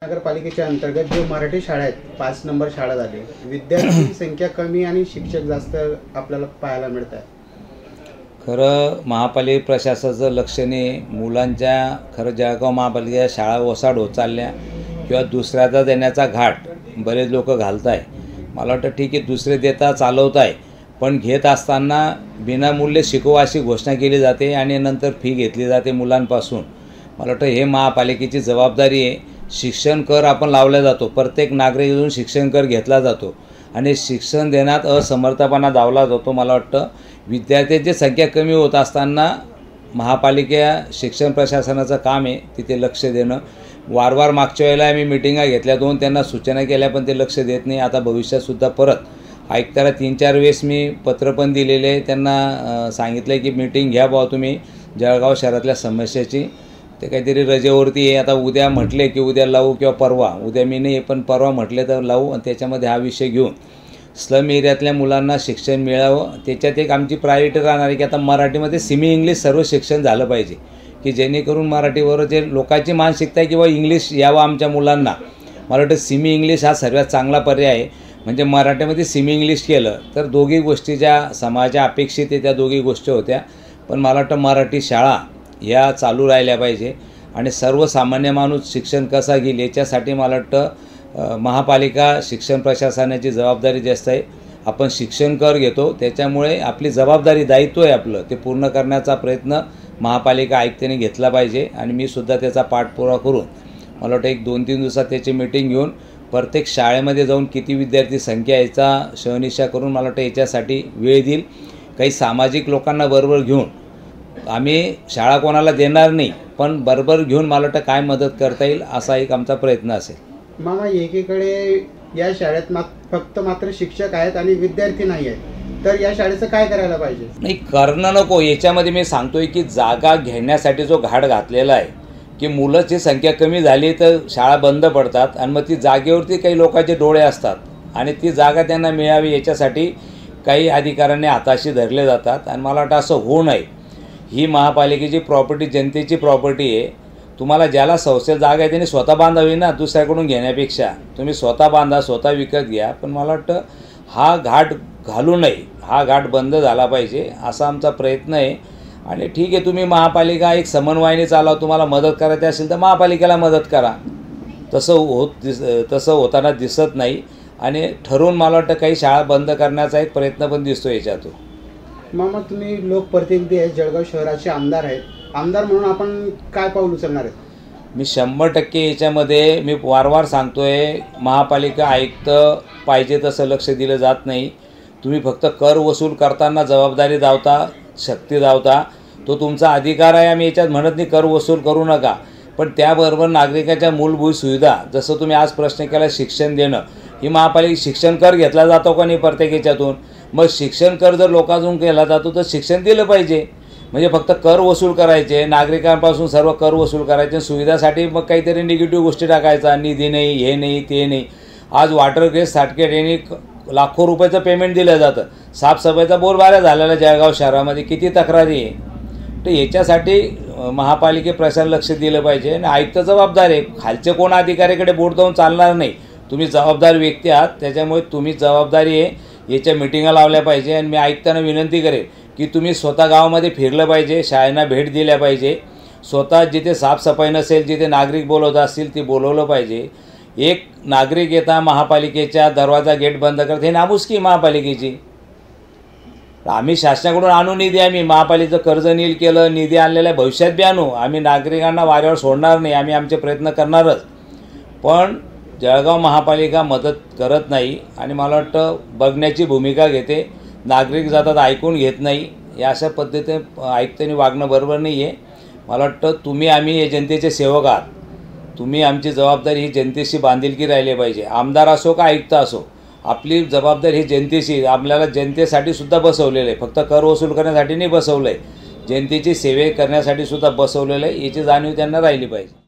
नगरपालिकेच्या अंतर्गत जे मराठी शाळा आहेत 5 नंबर शाळा झाली, विद्यार्थी संख्या कमी आणि शिक्षक जास्त आपल्याला पाहायला मिळत आहे। खरं महापालिका प्रशासनाचं लक्षणे मुलांच्या खरं जळगाव महापालिकेच्या शाळा ओसाड होत चालल्या किंवा दुसऱ्याचा देण्याचा घाट बरेच लोक घालत आहे। मला वाटतं ठीक आहे, दुसरे देता चालवत आहे, पण घेत असताना विनामूल्य शिकवा अशी घोषणा केली जाते आणि नंतर फी घेतली जाते मुलांपासून। मला वाटतं हे महापालिकेची जबाबदारी आहे। शिक्षण कर आपण लावला जातो, प्रत्येक नागरिकातून शिक्षण कर घेतला जातो आणि शिक्षण देण्यात असमर्थपणा दावला जातो। मला वाटतं विद्यार्थ्यांची संख्या कमी होत असताना महापालिका शिक्षण प्रशासनाचं काम आहे तिथे लक्ष देणं। वारंवार मागच्या वेळेला आम्ही मिटिंगा घेतल्या, त्यांना सूचना केल्या, पण ते लक्ष देत नाही। आता भविष्यातसुद्धा परत आयुक्ताला 3-4 वेळेस मी पत्र पण दिलेले आहे, त्यांना सांगितलं की मीटिंग घ्या बुवा तुम्ही जळगाव शहरातल्या समस्याची। ते काहीतरी रजेवरती आहे, आता उद्या म्हटले की उद्या लावू किंवा परवा, उद्या मी नाही पण परवा म्हटले तर लावू आणि त्याच्यामध्ये हा विषय घेऊन स्लम एरियातल्या मुलांना शिक्षण मिळावं। त्याच्यात एक आमची प्रायोरिटी राहणार आहे की आता मराठीमध्ये सेमी इंग्लिश सर्व शिक्षण झालं पाहिजे, की जेणेकरून मराठीवर जे लोकांची मानसिकता आहे किंवा इंग्लिश यावं आमच्या मुलांना। मला वाटतं सेमी इंग्लिश हा सर्वात चांगला पर्याय आहे। म्हणजे मराठीमध्ये सेमी इंग्लिश केलं तर दोघी गोष्टी ज्या समाजाच्या अपेक्षित आहे त्या दोघी गोष्टी होत्या, पण मला वाटतं मराठी शाळा या चालू राहिल्या पाहिजे आणि सर्वसामान्य माणूस शिक्षण कसा घेईल याच्यासाठी मला वाटतं महापालिका शिक्षण प्रशासनाची जबाबदारी जास्त आहे। आपण शिक्षण कर घेतो, त्याच्यामुळे आपली जबाबदारी दायित्व आहे आपलं ते पूर्ण करण्याचा प्रयत्न महापालिका आयुक्तांनी घेतला पाहिजे आणि मी सुद्धा त्याचा पाठपुरावा करून मला वाटतं 1-2-3 दिवसात त्याची मीटिंग घेऊन प्रत्येक शाळेमध्ये जाऊन किती विद्यार्थी संख्या याचा शहनिशा करून मला वाटतं याच्यासाठी वेळ देईल। काही सामाजिक लोकांना बरोबर घेऊन आम्ही शाळा कोणाला देणार नाही, पण बरोबर घेऊन मला वाटतं काय मदत करता येईल असा एक आमचा प्रयत्न असेल। मामा, एकीकडे या शाळेत फक्त मात्र शिक्षक आहेत आणि विद्यार्थी नाही आहेत, तर या शाळेचं काय करायला पाहिजे? नाही, करणं नको। याच्यामध्ये मी सांगतोय की जागा घेण्यासाठी जो घाट घातलेला आहे की मुलांची संख्या कमी झाली तर शाळा बंद पडतात आणि मग ती जागेवरती काही लोकांचे डोळे असतात आणि ती जागा त्यांना मिळावी याच्यासाठी काही अधिकाऱ्यांनी हाताशी धरले जातात आणि मला वाटतं असं होऊ नये। ही महापालिकेची प्रॉपर्टी जनतेची प्रॉपर्टी आहे। तुम्हाला ज्याला संस्थेत जागा आहे त्यांनी स्वतः बांधावी ना, दुसऱ्याकडून घेण्यापेक्षा तुम्ही स्वतः बांधा, स्वतः विकत घ्या। पण मला वाटतं हा घाट घालू नये, हा घाट बंद झाला पाहिजे असा आमचा प्रयत्न आहे। आणि ठीक आहे, तुम्ही महापालिका एक समन्वयाने चालवा, तुम्हाला मदत करायची असेल तर महापालिकेला मदत करा, तसं होताना दिसत नाही आणि ठरवून मला वाटतं काही शाळा बंद करण्याचा एक प्रयत्न पण दिसतो याच्यातून। मामा, तुम्ही लोकप्रतिनिधी आहेत, जळगाव शहराचे आमदार आहेत, आमदार म्हणून आपण काय पाऊल उचलणार आहेत? मी 100% याच्यामध्ये मी वारंवार सांगतोय, महापालिका आयुक्त पाहिजे तसं लक्ष दिलं जात नाही। तुम्ही फक्त कर वसूल करताना जबाबदारी दावता, शक्ती दावता, तो तुमचा अधिकार आहे। आम्ही याच्यात म्हणत नाही कर वसूल करू नका, पण त्याबरोबर नागरिकाच्या मूलभूत सुविधा, जसं तुम्ही आज प्रश्न केला शिक्षण देणं, ही महापालिका शिक्षण कर घेतला जातो का नाही प्रत्येक याच्यातून? मग शिक्षण कर जर लोकांतून केला जातो तर शिक्षण दिलं पाहिजे। म्हणजे फक्त कर वसूल करायचे, नागरिकांपासून सर्व कर वसूल करायचे, सुविधासाठी मग काहीतरी निगेटिव्ह गोष्टी टाकायचा, निधी नाही, हे नाही, ते नाही। आज वॉटर ग्रेस सर्टिफिकेट यांनी लाखो रुपयाचं पेमेंट दिलं जातं, साफसफाईचा बोलबाला झालेला जळगाव शहरामध्ये किती तक्रारी आहे। तर याच्यासाठी महापालिके प्रशासन लक्ष दिलं पाहिजे आणि आयुक्त जबाबदार आहे। खालचे कोण अधिकाऱ्याकडे बोट देऊन चालणार नाही, तुम्ही जबाबदार व्यक्ती आहात, त्याच्यामुळे तुम्ही जबाबदारी आहे याच्या मिटिंगा लावल्या पाहिजे। आणि मी आयुक्तांना विनंती करेन की तुम्ही स्वतः गावामध्ये फिरलं पाहिजे, शाळांना भेट दिल्या पाहिजे, स्वतः जिथे साफसफाई नसेल, जिथे नागरिक बोलवत असतील ती बोलवलं पाहिजे। एक नागरिक येता महापालिकेच्या दरवाजा गेट बंद करत, हे नामुष्की महापालिकेची। आम्ही शासनाकडून आणू निधी, आम्ही महापालिकेचं कर्ज नील केलं, निधी आणलेला भविष्यात बी आणू, आम्ही नागरिकांना वाऱ्यावर सोडणार नाही, आम्ही आमचे प्रयत्न करणारच। पण जळगाव महापालिका मदत करत नाही आणि मला वाटतं बघण्याची भूमिका घेते, नागरिक जातात ऐकून घेत नाही, या अशा पद्धतीने आयुक्तांनी वागणं बरोबर नाही आहे। मला वाटतं तुम्ही आम्ही हे जनतेचे सेवक आहात, तुम्ही आमची जबाबदारी ही जनतेशी बांधिलकी राहिली पाहिजे। आमदार असो का आयुक्त असो, आपली जबाबदारी ही जनतेशी, आपल्याला जनतेसाठी सुद्धा बसवलेलं आहे, फक्त कर वसूल करण्यासाठी नाही बसवलं आहे, जनतेची सेवे करण्यासाठी सुद्धा बसवलेलं आहे, याची जाणीव त्यांना राहिली पाहिजे।